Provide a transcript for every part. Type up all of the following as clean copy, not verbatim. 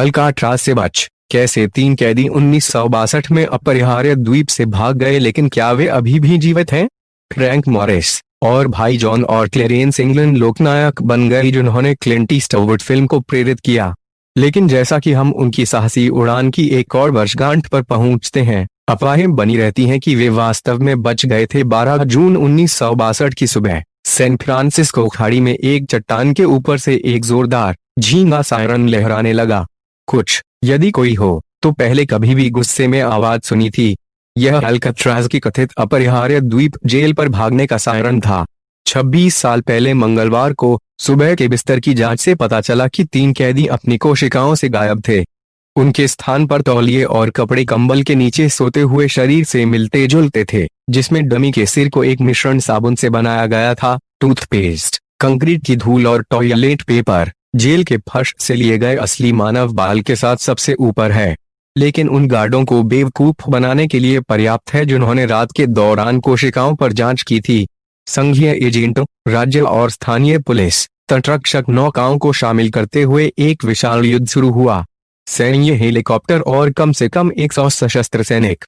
Alcatraz से बच कैसे 3 कैदी 1962 में अपरिहार्य द्वीप से भाग गए, लेकिन क्या वे अभी भी जीवित हैं? फ्रैंक मॉरिस और भाई जॉन और क्लेरेंस इंग्लैंड लोकनायक बन गए जिन्होंने क्लिंट ईस्टवुड फिल्म को प्रेरित किया। लेकिन जैसा कि हम उनकी साहसी उड़ान की एक और वर्षगांठ पर पहुंचते हैं, अफवाहें बनी रहती हैं कि वे वास्तव में बच गए थे। 12 जून 1962 की सुबह सैन फ्रांसिस्को खाड़ी में एक चट्टान के ऊपर से एक जोरदार झींगा सायरन लहराने लगा। कुछ, यदि कोई हो, तो पहले कभी भी गुस्से में आवाज सुनी थी। यह अल्काट्राज की कथित अपरिहार्य द्वीप जेल पर भागने का सायरन था। 26 साल पहले मंगलवार को सुबह के बिस्तर की जांच से पता चला कि 3 कैदी अपनी कोशिकाओं से गायब थे। उनके स्थान पर तौलिए और कपड़े कंबल के नीचे सोते हुए शरीर से मिलते जुलते थे, जिसमें डमी के सिर को एक मिश्रण साबुन से बनाया गया था। टूथपेस्ट, कंक्रीट की धूल और टॉयलेट पेपर जेल के फर्श से लिए गए असली मानव बाल के साथ सबसे ऊपर है, लेकिन उन गार्डों को बेवकूफ बनाने के लिए पर्याप्त है जिन्होंने रात के दौरान कोशिकाओं पर जांच की थी। संघीय एजेंटों, राज्य और स्थानीय पुलिस, तटरक्षक नौकाओं को शामिल करते हुए एक विशाल युद्ध शुरू हुआ। सैन्य हेलीकॉप्टर और कम से कम 100 सशस्त्र सैनिक।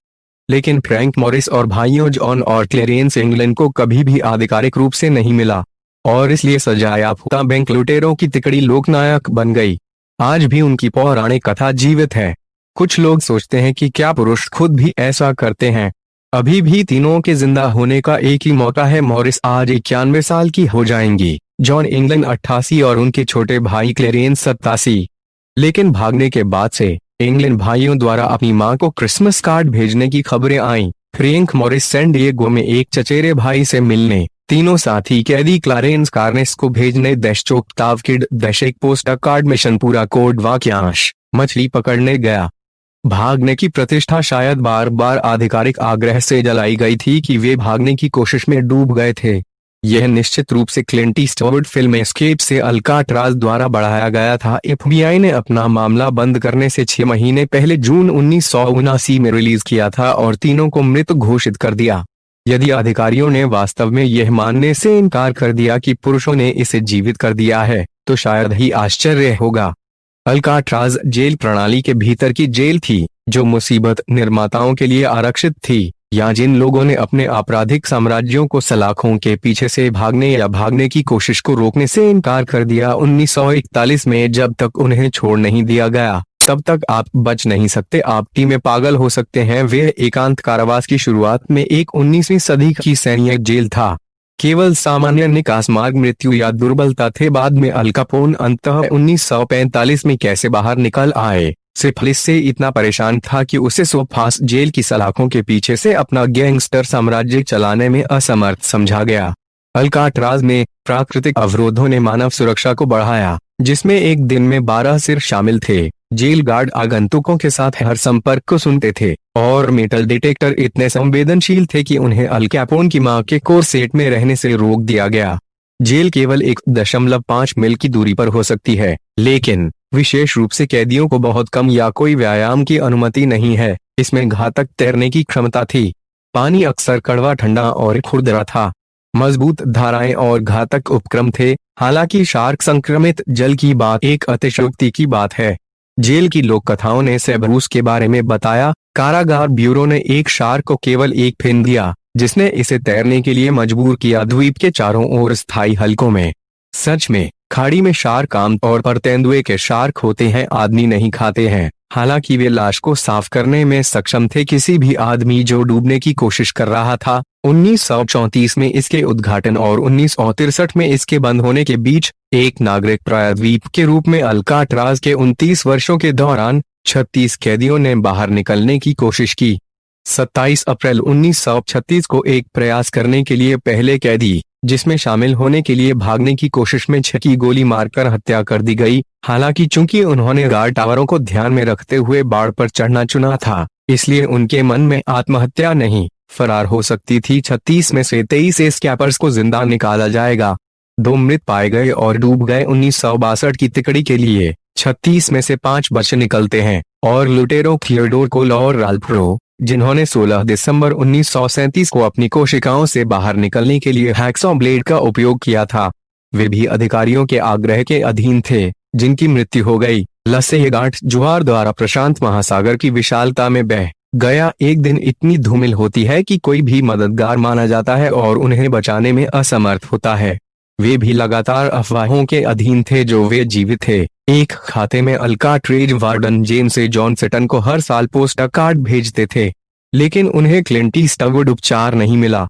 लेकिन फ्रैंक मॉरिस और भाइयों जॉन और क्लेरेंस इंग्लैंड को कभी भी आधिकारिक रूप से नहीं मिला, और इसलिए सजायाफ्ता बैंक लुटेरों की तिकड़ी लोकनायक बन गई। आज भी उनकी पौराणिक कथा जीवित है। कुछ लोग सोचते हैं कि क्या पुरुष खुद भी ऐसा करते हैं? अभी भी तीनों के जिंदा होने का एक ही मौका है। मॉरिस आज 91 साल की हो जाएंगी, जॉन इंग्लैंड 88 और उनके छोटे भाई क्लेरेंस 87। लेकिन भागने के बाद से इंग्लैंड भाइयों द्वारा अपनी मां को क्रिसमस कार्ड भेजने की खबरें आईं। फ्रैंक मॉरिस सैन डिएगो में एक चचेरे भाई से मिलने, तीनों साथी कैदी क्लारेंस कार्नेस को भेजने, देशचोकताव किड एक पोस्ट कार्ड मिशन पूरा कोड वाक्यांश, मछली पकड़ने गया। भागने की प्रतिष्ठा शायद बार बार आधिकारिक आग्रह से जलाई गई थी कि वे भागने की कोशिश में डूब गए थे। यह निश्चित रूप से क्लिंट ईस्टवुड फिल्म एस्केप से अल्काट्राज द्वारा बढ़ाया गया था। एफबीआई ने अपना मामला बंद करने से 6 महीने पहले जून 1979 में रिलीज किया था और तीनों को मृत घोषित कर दिया। यदि अधिकारियों ने वास्तव में यह मानने से इनकार कर दिया कि पुरुषों ने इसे जीवित कर दिया है, तो शायद ही आश्चर्य होगा। अल्काट्राज जेल प्रणाली के भीतर की जेल थी, जो मुसीबत निर्माताओं के लिए आरक्षित थी, या जिन लोगों ने अपने आपराधिक साम्राज्यों को सलाखों के पीछे से भागने या भागने की कोशिश को रोकने से इनकार कर दिया। 1941 में जब तक उन्हें छोड़ नहीं दिया गया, तब तक आप बच नहीं सकते, आप टीम में पागल हो सकते हैं। वे एकांत कारावास की शुरुआत में एक 19वीं सदी की सैन्य जेल था। केवल सामान्य निकास मार्ग, मृत्यु या दुर्बलता थे। बाद में अल कैपोन अंततः 1945 में कैसे बाहर निकल आए? सिफिलिस से इतना परेशान था कि उसे सोफास जेल की सलाखों के पीछे से अपना गैंगस्टर साम्राज्य चलाने में असमर्थ समझा गया। अल्काट्राज में प्राकृतिक अवरोधों ने मानव सुरक्षा को बढ़ाया, जिसमें एक दिन में 12 सिर शामिल थे। जेल गार्ड आगंतुकों के साथ हर संपर्क को सुनते थे, और मेटल डिटेक्टर इतने संवेदनशील थे कि उन्हें अल कैपोन की मां के कोरसेट में रहने से रोक दिया गया। जेल केवल 1.5 मील की दूरी पर हो सकती है, लेकिन विशेष रूप से कैदियों को बहुत कम या कोई व्यायाम की अनुमति नहीं है। इसमें घातक तैरने की क्षमता थी। पानी अक्सर कड़वा, ठंडा और खुरदरा था। मजबूत धाराएं और घातक उपक्रम थे। हालांकि शार्क संक्रमित जल की बात एक अतिशयोक्ति की बात है। जेल की लोक कथाओं ने सेबरूस के बारे में बताया। कारागार ब्यूरो ने एक शार्क को केवल एक फिन दिया, जिसने इसे तैरने के लिए मजबूर किया द्वीप के चारों ओर स्थायी हलकों में। सच में, खाड़ी में शार्क आमतौर पर तेंदुए के शार्क होते हैं, आदमी नहीं खाते हैं। हालांकि वे लाश को साफ करने में सक्षम थे। किसी भी आदमी जो डूबने की कोशिश कर रहा था। 1934 में इसके उद्घाटन और 1963 में इसके बंद होने के बीच एक नागरिक प्रायद्वीप के रूप में अल्काट्राज के 29 वर्षों के दौरान 36 कैदियों ने बाहर निकलने की कोशिश की। 27 अप्रैल 1936 को एक प्रयास करने के लिए पहले कैदी, जिसमें शामिल होने के लिए भागने की कोशिश में 6 की गोली मारकर हत्या कर दी गई। हालांकि चूंकि उन्होंने गार्ड टावरों को ध्यान में रखते हुए बाड़ पर चढ़ना चुना था, इसलिए उनके मन में आत्महत्या नहीं, फरार हो सकती थी। 36 में से 23 एस्केपर्स को जिंदा निकाला जाएगा। 2 मृत पाए गए और डूब गए। 1962 की तिकड़ी के लिए 36 में से 5 बच निकलते हैं, और लुटेरों थियोडोर कोल और राल्फ रो, जिन्होंने 16 दिसंबर 1937 को अपनी कोशिकाओं से बाहर निकलने के लिए हैक्सॉ ब्लेड का उपयोग किया था, वे भी अधिकारियों के आग्रह के अधीन थे, जिनकी मृत्यु हो गई। लसे ये गांठ ज्वार द्वारा प्रशांत महासागर की विशालता में बह गया। एक दिन इतनी धूमिल होती है कि कोई भी मददगार माना जाता है और उन्हें बचाने में असमर्थ होता है। वे भी लगातार अफवाहों के अधीन थे जो वे जीवित थे। एक खाते में अल्काट्रेज वार्डन जेम्स जॉन सेटन को हर साल पोस्ट कार्ड भेजते थे, लेकिन उन्हें क्लिंट ईस्टवुड उपचार नहीं मिला।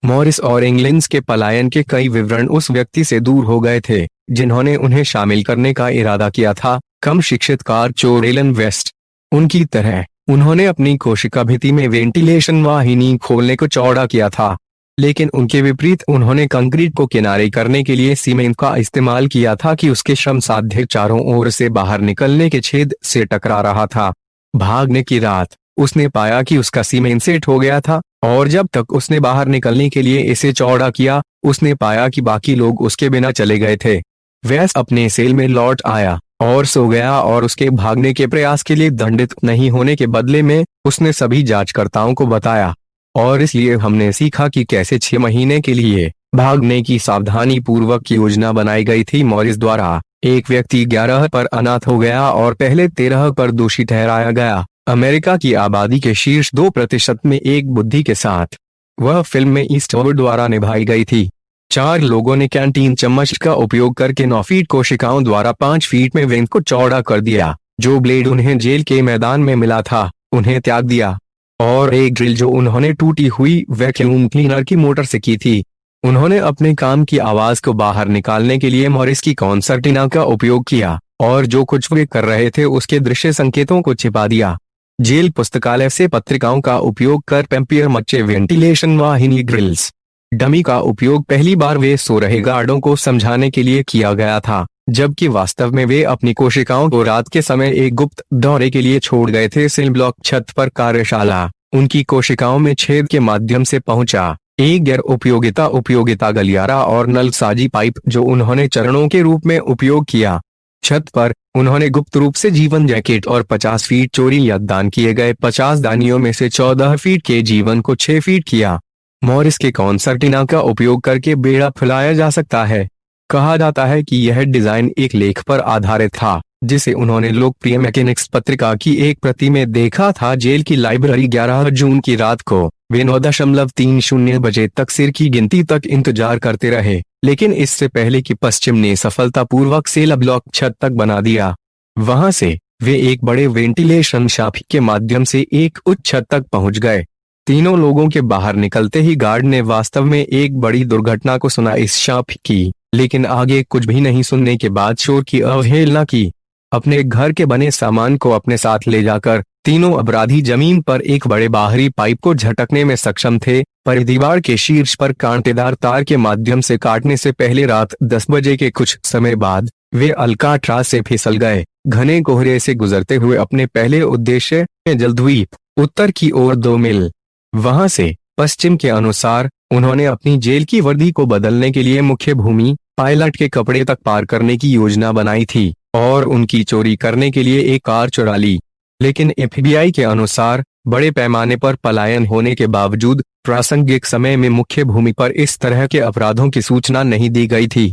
मॉरिस और इंग्लिंस के पलायन के कई विवरण उस व्यक्ति से दूर हो गए थे जिन्होंने उन्हें शामिल करने का इरादा किया था, कम शिक्षित कार चोर एलन वेस्ट। उनकी तरह उन्होंने अपनी कोशिका भित्ति में वेंटिलेशन वाहिनी खोलने को चौड़ा किया था, लेकिन उनके विपरीत उन्होंने कंक्रीट को किनारे करने के लिए सीमेंट का इस्तेमाल किया था कि उसके श्रम साध्य चारों ओर से बाहर निकलने के छेद से टकरा रहा था। भागने की रात उसने पाया कि उसका सीमेंट सेट हो गया था और जब तक उसने बाहर निकलने के लिए इसे चौड़ा किया, उसने पाया कि बाकी लोग उसके बिना चले गए थे। वेस्ट अपने सेल में लौट आया और सो गया और उसके भागने के प्रयास के लिए दंडित नहीं होने के बदले में उसने सभी जांचकर्ताओं को बताया। और इसलिए हमने सीखा कि कैसे 6 महीने के लिए भागने की सावधानी पूर्वक योजना बनाई गई थी। मॉरिस द्वारा एक व्यक्ति 11 पर अनाथ हो गया और पहले 13 पर दोषी ठहराया गया। अमेरिका की आबादी के शीर्ष 2% में एक बुद्धि के साथ वह फिल्म में ईस्टवुड द्वारा निभाई गई थी। 4 लोगों ने कैंटीन चम्मच का उपयोग करके 9 फीट कोशिकाओं द्वारा 5 फीट में वेंट को चौड़ा कर दिया। जो ब्लेड उन्हें जेल के मैदान में मिला था उन्हें त्याग दिया, और एक ड्रिल जो उन्होंने टूटी हुई वैक्यूम क्लीनर की मोटर से की थी। उन्होंने अपने काम की आवाज को बाहर निकालने के लिए मॉरिस की कॉन्सर्टिना का उपयोग किया और जो कुछ वे कर रहे थे उसके दृश्य संकेतों को छिपा दिया। जेल पुस्तकालय से पत्रिकाओं का उपयोग कर पेम्पियर मच्चे वेंटिलेशन वाहिनी ड्रिल्स डमी का उपयोग पहली बार वे सो रहे गार्डों को समझाने के लिए किया गया था, जबकि वास्तव में वे अपनी कोशिकाओं को रात के समय एक गुप्त दौरे के लिए छोड़ गए थे। सिल ब्लॉक छत पर कार्यशाला उनकी कोशिकाओं में छेद के माध्यम से पहुंचा। एक गैर उपयोगिता गलियारा और नलसाजी पाइप जो उन्होंने चरणों के रूप में उपयोग किया। छत पर उन्होंने गुप्त रूप से जीवन जैकेट और 50 फीट चोरी या दान किए गए 50 दानियों में से 14 फीट के जीवन को 6 फीट किया। मॉरिस के कॉन्सर्टिना का उपयोग करके बेड़ा फुलाया जा सकता है। कहा जाता है कि यह डिजाइन एक लेख पर आधारित था जिसे उन्होंने लोकप्रिय मैकेनिक्स पत्रिका की एक प्रति में देखा था। जेल की लाइब्रेरी 11 जून की रात को वे 9:30 बजे तक सिर की गिनती तक इंतजार करते रहे, लेकिन इससे पहले कि पश्चिम ने सफलतापूर्वक सेल ब्लॉक छत तक बना दिया। वहां से वे एक बड़े वेंटिलेशन शाफ्ट के माध्यम से एक उच्च छत तक पहुंच गए। तीनों लोगों के बाहर निकलते ही गार्ड ने वास्तव में एक बड़ी दुर्घटना को सुना इस शाफ्ट की, लेकिन आगे कुछ भी नहीं सुनने के बाद शोर की अवहेलना की। अपने घर के बने सामान को अपने साथ ले जाकर तीनों अपराधी जमीन पर एक बड़े बाहरी पाइप को झटकने में सक्षम थे, पर दीवार के शीर्ष पर कांटेदार तार के माध्यम से काटने से पहले रात 10 बजे के कुछ समय बाद वे अल्काट्राज से फिसल गए। घने कोहरे से गुजरते हुए अपने पहले उद्देश्य जलद्वीप उत्तर की ओर 2 मील वहां से पश्चिम के अनुसार उन्होंने अपनी जेल की वर्दी को बदलने के लिए मुख्य भूमि पायलट के कपड़े तक पार करने की योजना बनाई थी और उनकी चोरी करने के लिए एक कार चुरा ली। लेकिन एफबीआई के अनुसार बड़े पैमाने पर पलायन होने के बावजूद प्रासंगिक समय में मुख्य भूमि पर इस तरह के अपराधों की सूचना नहीं दी गई थी।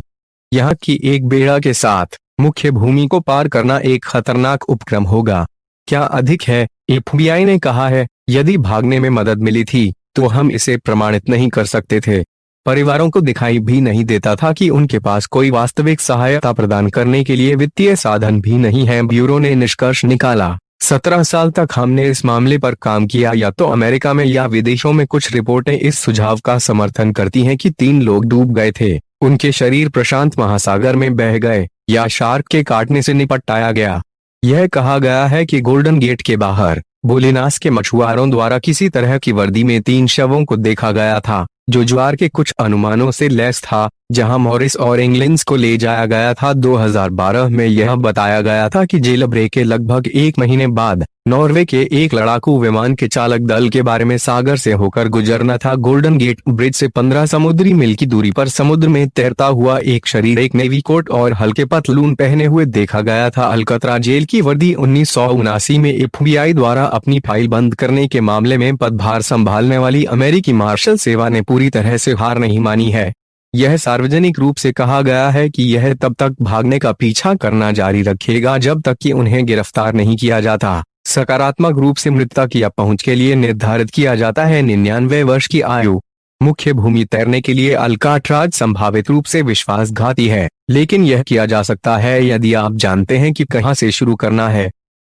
यहाँ की एक बेड़ा के साथ मुख्य भूमि को पार करना एक खतरनाक उपक्रम होगा। क्या अधिक है, एफबीआई ने कहा है, यदि भागने में मदद मिली थी तो हम इसे प्रमाणित नहीं कर सकते थे। परिवारों को दिखाई भी नहीं देता था कि उनके पास कोई वास्तविक सहायता प्रदान करने के लिए वित्तीय साधन भी नहीं है। ब्यूरो ने निष्कर्ष निकाला, 17 साल तक हमने इस मामले पर काम किया। या तो अमेरिका में या विदेशों में कुछ रिपोर्टें इस सुझाव का समर्थन करती हैं कि 3 लोग डूब गए थे, उनके शरीर प्रशांत महासागर में बह गए या शार्क के काटने से निपटाया गया। यह कहा गया है कि गोल्डन गेट के बाहर बोलिनास के मछुआरों द्वारा किसी तरह की वर्दी में 3 शवों को देखा गया था, जो ज्वार के कुछ अनुमानों से लैस था। जहां मॉरिस और इंग्लिंस को ले जाया गया था, 2012 में यह बताया गया था कि जेल ब्रेक के लगभग 1 महीने बाद नॉर्वे के एक लड़ाकू विमान के चालक दल के बारे में सागर से होकर गुजरना था। गोल्डन गेट ब्रिज से 15 समुद्री मील की दूरी पर समुद्र में तैरता हुआ एक शरीर एक नेवी कोट और हल्के पतलून पहने हुए देखा गया था। अलकतरा जेल की वर्दी 1979 में एफबीआई द्वारा अपनी फाइल बंद करने के मामले में पदभार संभालने वाली अमेरिकी मार्शल सेवा ने पूरी तरह से हार नहीं मानी है। यह सार्वजनिक रूप से कहा गया है कि यह तब तक भागने का पीछा करना जारी रखेगा जब तक कि उन्हें गिरफ्तार नहीं किया जाता। सकारात्मक रूप से मृतक या पहुंच के लिए निर्धारित किया जाता है 99 वर्ष की आयु। मुख्य भूमि तैरने के लिए अल्काट्राज संभावित रूप से विश्वासघाती है, लेकिन यह किया जा सकता है यदि आप जानते हैं कि कहां से शुरू करना है।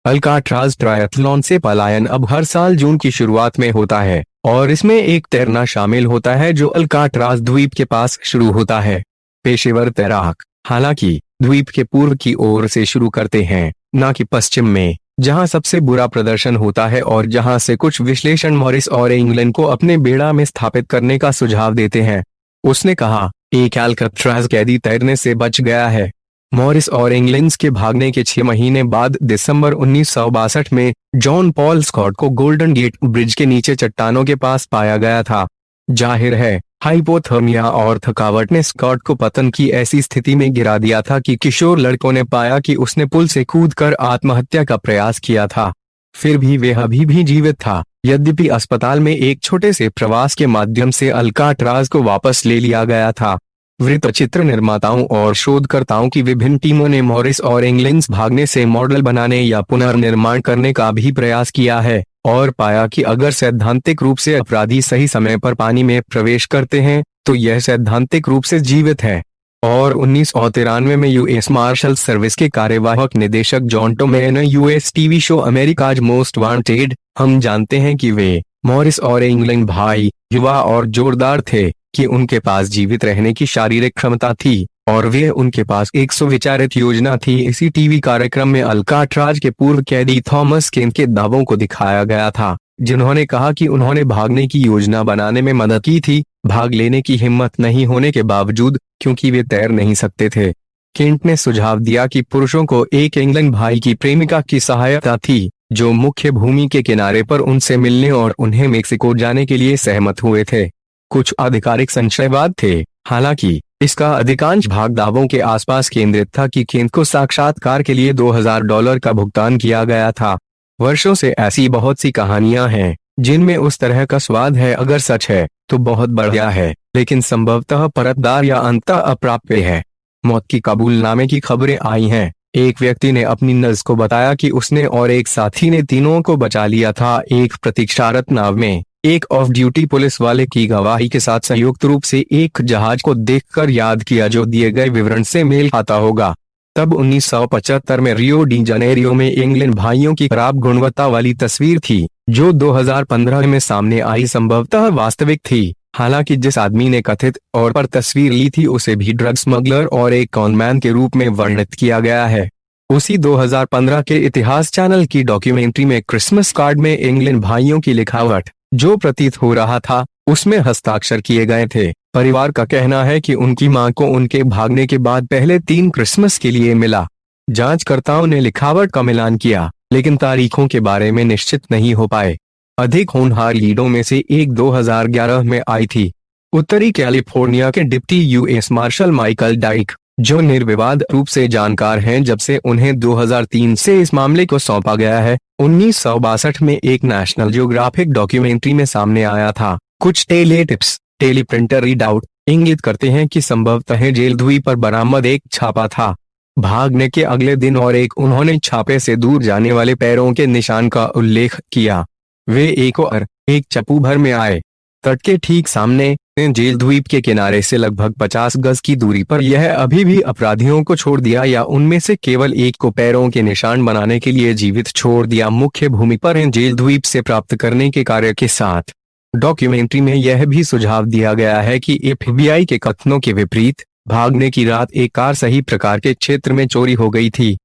अल्काट्राज ट्रायथलॉन से पलायन अब हर साल जून की शुरुआत में होता है और इसमें एक तैरना शामिल होता है जो अल्काट्राज द्वीप के पास शुरू होता है। पेशेवर तैराक हालांकि द्वीप के पूर्व की ओर से शुरू करते हैं, न कि पश्चिम में, जहां सबसे बुरा प्रदर्शन होता है और जहां से कुछ विश्लेषण मॉरिस और इंग्लैंड को अपने बेड़ा में स्थापित करने का सुझाव देते हैं। उसने कहा, एक अल्काट्राज कैदी तैरने से बच गया है। मॉरिस और इंग्लैंड के भागने के 6 महीने बाद दिसंबर 1962 में जॉन पॉल स्कॉट को गोल्डन गेट ब्रिज के नीचे चट्टानों के पास पाया गया था। जाहिर है, हाइपोथर्मिया और थकावट ने स्कॉट को पतन की ऐसी स्थिति में गिरा दिया था कि किशोर लड़कों ने पाया कि उसने पुल से कूदकर आत्महत्या का प्रयास किया था। फिर भी वह अभी भी जीवित था, यद्यपि अस्पताल में एक छोटे से प्रवास के माध्यम से अल्काट्राज को वापस ले लिया गया था। वृत्तचित्र निर्माताओं और शोधकर्ताओं की विभिन्न टीमों ने मॉरिस और इंग्लैंड भागने से मॉडल बनाने या पुनर्निर्माण करने का भी प्रयास किया है और पाया कि अगर सैद्धांतिक रूप से अपराधी सही समय पर पानी में प्रवेश करते हैं तो यह सैद्धांतिक रूप से जीवित है। और 1993 में यूएस मार्शल सर्विस के कार्यवाहक निदेशक जॉन टोमे ने US TV show America's most wanted, हम जानते हैं कि वे मॉरिस और इंग्लैंड भाई युवा और जोरदार थे कि उनके पास जीवित रहने की शारीरिक क्षमता थी और वे उनके पास एक सुविचारित योजना थी। इसी टीवी कार्यक्रम में अल्काट्राज के पूर्व कैदी थॉमस केन के दावों को दिखाया गया था, जिन्होंने कहा कि उन्होंने भागने की योजना बनाने में मदद की थी, भाग लेने की हिम्मत नहीं होने के बावजूद, क्योंकि वे तैर नहीं सकते थे। केंट ने सुझाव दिया कि पुरुषों को एक इंग्लैंड भाई की प्रेमिका की सहायता थी, जो मुख्य भूमि के किनारे पर उनसे मिलने और उन्हें मेक्सिको जाने के लिए सहमत हुए थे। कुछ आधिकारिक संशयवाद थे, हालांकि इसका अधिकांश भाग दावों के आसपास केंद्रित था कि केंट को साक्षात्कार के लिए $2000 का भुगतान किया गया था। वर्षों से ऐसी बहुत सी कहानियां हैं जिनमें उस तरह का स्वाद है। अगर सच है तो बहुत बढ़िया है, लेकिन संभवतः परतदार या अंततः अप्राप्य है। मौत की कबूलनामे की खबरें आई हैं। एक व्यक्ति ने अपनी नर्स को बताया कि उसने और एक साथी ने तीनों को बचा लिया था। एक प्रतीक्षारत नाव में एक ऑफ ड्यूटी पुलिस वाले की गवाही के साथ संयुक्त रूप से एक जहाज को देखकर याद किया जो दिए गए विवरण से मेल खाता होगा। तब 1975 में रियो डी जनेरियो में इंग्लैंड भाइयों की खराब गुणवत्ता वाली तस्वीर थी, जो 2015 में सामने आई संभवतः वास्तविक थी। हालांकि जिस आदमी ने कथित और पर तस्वीर ली थी उसे भी ड्रग स्मगलर और एक कॉनमैन के रूप में वर्णित किया गया है। उसी 2015 के इतिहास चैनल की डॉक्यूमेंट्री में क्रिसमस कार्ड में इंग्लैंड भाइयों की लिखावट, जो प्रतीत हो रहा था, उसमें हस्ताक्षर किए गए थे। परिवार का कहना है कि उनकी मां को उनके भागने के बाद पहले 3 क्रिसमस के लिए मिला। जांचकर्ताओं ने लिखावट का मिलान किया, लेकिन तारीखों के बारे में निश्चित नहीं हो पाए। अधिक होनहार लीडों में से एक 2011 में आई थी। उत्तरी कैलिफोर्निया के deputy US marshal Michael Dyke, जो निर्विवाद रूप से जानकार हैं जब से उन्हें 2003 से इस मामले को सौंपा गया है, 1962 में एक नेशनल जियोग्राफिक डॉक्यूमेंट्री में सामने आया था। कुछ टेलीटिप्स, टेलीप्रिंटर रीडआउट इंगित करते हैं कि संभवतः जेल द्वीप पर बरामद एक छापा था। भागने के अगले दिन और एक उन्होंने छापे से दूर जाने वाले पैरों के निशान का उल्लेख किया। वे एक चप्पू भर में आए। तट के ठीक सामने जेल द्वीप के किनारे से लगभग 50 गज की दूरी पर यह अभी भी अपराधियों को छोड़ दिया या उनमें से केवल एक को पैरों के निशान बनाने के लिए जीवित छोड़ दिया। मुख्य भूमि पर जेल द्वीप से प्राप्त करने के कार्य के साथ डॉक्यूमेंट्री में यह भी सुझाव दिया गया है कि एफबीआई के कथनों के विपरीत भागने की रात एक कार सही प्रकार के क्षेत्र में चोरी हो गई थी।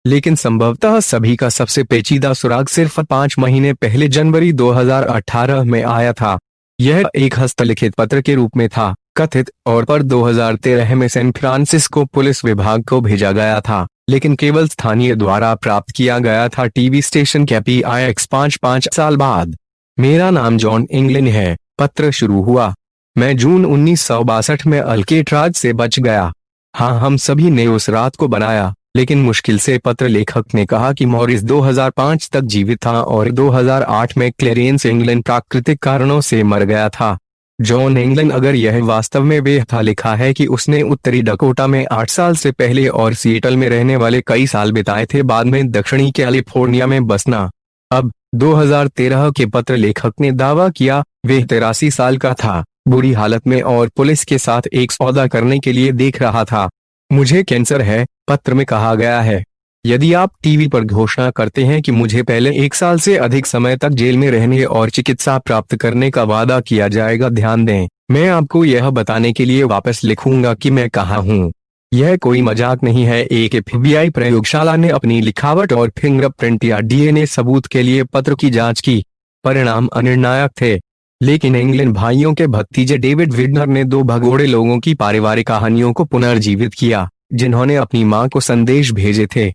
लेकिन संभवतः सभी का सबसे पेचीदा सुराग सिर्फ 5 महीने पहले जनवरी 2018 में आया था। यह एक हस्तलिखित पत्र के रूप में था, कथित और पर 2013 में सैन फ्रांसिस्को पुलिस विभाग को भेजा गया था, लेकिन केवल स्थानीय द्वारा प्राप्त किया गया था। टीवी स्टेशन KPIX 5 साल बाद। मेरा नाम जॉन इंग्लैंड है, पत्र शुरू हुआ। मैं जून 1962 में अल्काट्राज से बच गया। हाँ, हम सभी ने उस रात को बनाया, लेकिन मुश्किल से। पत्र लेखक ने कहा कि मॉरिस 2005 तक जीवित था और 2008 में क्लेरेंस इंग्लैंड प्राकृतिक कारणों से मर गया था। जॉन एंगलन, अगर यह वास्तव में वे था लिखा है कि उसने उत्तरी डकोटा में 8 साल से पहले और सिएटल में रहने वाले कई साल बिताए थे, बाद में दक्षिणी कैलिफोर्निया में बसना। अब 2013 के पत्र लेखक ने दावा किया वे 83 साल का था, बुरी हालत में और पुलिस के साथ एक सौदा करने के लिए देख रहा था। मुझे कैंसर है, पत्र में कहा गया है। यदि आप टीवी पर घोषणा करते हैं कि मुझे पहले 1 साल से अधिक समय तक जेल में रहने और चिकित्सा प्राप्त करने का वादा किया जाएगा, ध्यान दें, मैं आपको यह बताने के लिए वापस लिखूंगा कि मैं कहाँ हूँ। यह कोई मजाक नहीं है। एक FBI प्रयोगशाला ने अपनी लिखावट और फिंगरप्रिंट या DNA सबूत के लिए पत्र की जांच की। परिणाम अनिर्णायक थे, लेकिन एंगलन भाइयों के भतीजे डेविड विडनर ने 2 भगोड़े लोगों की पारिवारिक कहानियों को पुनर्जीवित किया, जिन्होंने अपनी मां को संदेश भेजे थे।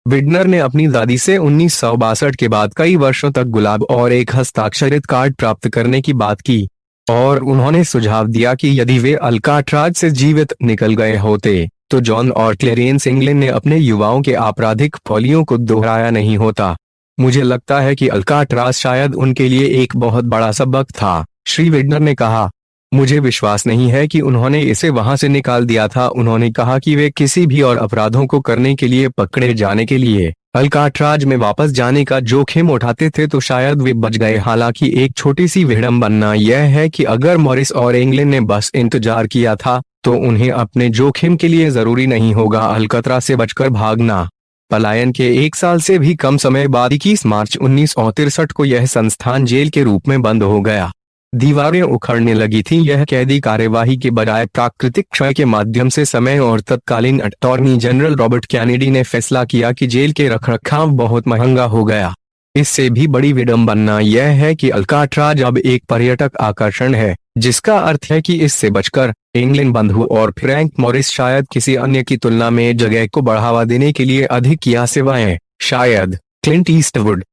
विडनर ने अपनी दादी से 1962 के बाद कई वर्षों तक गुलाब और एक हस्ताक्षरित कार्ड प्राप्त करने की बात की, और उन्होंने सुझाव दिया कि यदि वे अल्काट्राज से जीवित निकल गए होते तो जॉन और क्लेरेंस एंगलन ने अपने युवाओं के आपराधिक फौलियों को दोहराया नहीं होता। मुझे लगता है कि अल्काट्राज शायद उनके लिए एक बहुत बड़ा सबक था, श्री विडनर ने कहा। मुझे विश्वास नहीं है कि उन्होंने इसे वहां से निकाल दिया था। उन्होंने कहा कि वे किसी भी और अपराधों को करने के लिए पकड़े जाने के लिए अल्काट्राज में वापस जाने का जोखिम उठाते थे तो शायद वे बच गए। हालांकि एक छोटी सी विडंबना यह है कि अगर मॉरिस और एंगलन ने बस इंतजार किया था तो उन्हें अपने जोखिम के लिए जरूरी नहीं होगा अल्कतरा से बचकर भागना। पलायन के 1 साल से भी कम समय बाद 21 मार्च 1963 को यह संस्थान जेल के रूप में बंद हो गया। दीवारें उखड़ने लगी थीं। यह कैदी कार्यवाही के बजाय प्राकृतिक क्षय के माध्यम से समय और तत्कालीन अटॉर्नी जनरल रॉबर्ट कैनेडी ने फैसला किया कि जेल के रखरखाव बहुत महंगा हो गया। इससे भी बड़ी विडंबना यह है कि अल्काट्राज अब एक पर्यटक आकर्षण है, जिसका अर्थ है कि इससे बचकर एंगलन बंधु और फ्रैंक मॉरिस शायद किसी अन्य की तुलना में जगह को बढ़ावा देने के लिए अधिक या सिवाय शायद क्लिंट ईस्टवुड